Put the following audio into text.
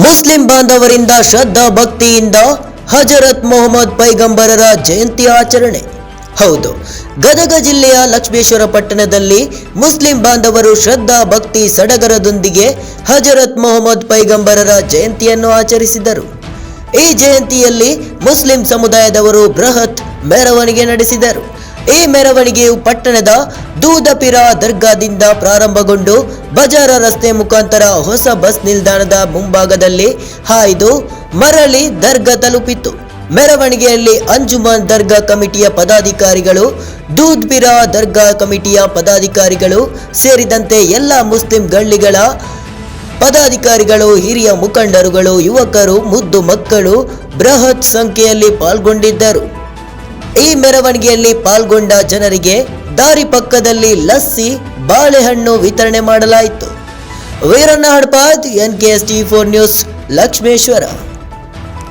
Muslim ಬಾಂಧವರಿಂದ ಶ್ರದ್ಧಾ ಭಕ್ತಿಯಿಂದ ಹಜರತ್ ಮೊಹಮ್ಮದ್ ಪೈಗಂಬರರ ಜಯಂತಿ ಆಚರಣೆ. ಹೌದು, ಗದಗ ಜಿಲ್ಲೆಯ ಲಕ್ಷ್ಮೇಶ್ವರ ಪಟ್ಟಣದಲ್ಲಿ ಮುಸ್ಲಿಂ ಬಾಂಧವರು ಶ್ರದ್ಧಾ ಭಕ್ತಿ ಸಡಗರದೊಂದಿಗೆ ಹಜರತ್ ಮೊಹಮ್ಮದ್ ಪೈಗಂಬರರ ಜಯಂತಿಯನ್ನು ಆಚರಿಸಿದರು. ಈ ಜಯಂತಿಯಲ್ಲಿ ಮುಸ್ಲಿಂ ಸಮುದಾಯದವರು ಬೃಹತ್ ಮೆರವಣಿಗೆ ನಡೆಸಿದರು. ಈ ಮೆರವಣಿಗೆಯು ಪಟ್ಟಣದ ದೂದಪಿರಾ ದರ್ಗಾದಿಂದ ಪ್ರಾರಂಭಗೊಂಡು ಬಜಾರ ರಸ್ತೆ ಮುಖಾಂತರ ಹೊಸ ಬಸ್ ನಿಲ್ದಾಣದ ಮುಂಭಾಗದಲ್ಲಿ ಹಾಯ್ದು ಮರಳಿ ದರ್ಗಾ ತಲುಪಿತು. ಮೆರವಣಿಗೆಯಲ್ಲಿ ಅಂಜುಮನ್ ದರ್ಗಾ ಕಮಿಟಿಯ ಪದಾಧಿಕಾರಿಗಳು, ದೂದ್ಪಿರಾ ದರ್ಗಾ ಕಮಿಟಿಯ ಪದಾಧಿಕಾರಿಗಳು ಸೇರಿದಂತೆ ಎಲ್ಲ ಮುಸ್ಲಿಂ ಗಳ್ಳಿಗಳ ಪದಾಧಿಕಾರಿಗಳು, ಹಿರಿಯ ಮುಖಂಡರುಗಳು, ಯುವಕರು, ಮುದ್ದು ಮಕ್ಕಳು ಬೃಹತ್ ಸಂಖ್ಯೆಯಲ್ಲಿ ಪಾಲ್ಗೊಂಡಿದ್ದರು. ಈ ಮೆರವಣಿಗೆಯಲ್ಲಿ ಪಾಲ್ಗೊಂಡ ಜನರಿಗೆ ದಾರಿ ಪಕ್ಕದಲ್ಲಿ ಲಸ್ಸಿ, ಬಾಳೆಹಣ್ಣು ವಿತರಣೆ ಮಾಡಲಾಯಿತು. Veeranna Hadapad, NKS T4 news, Lakshmeshwar.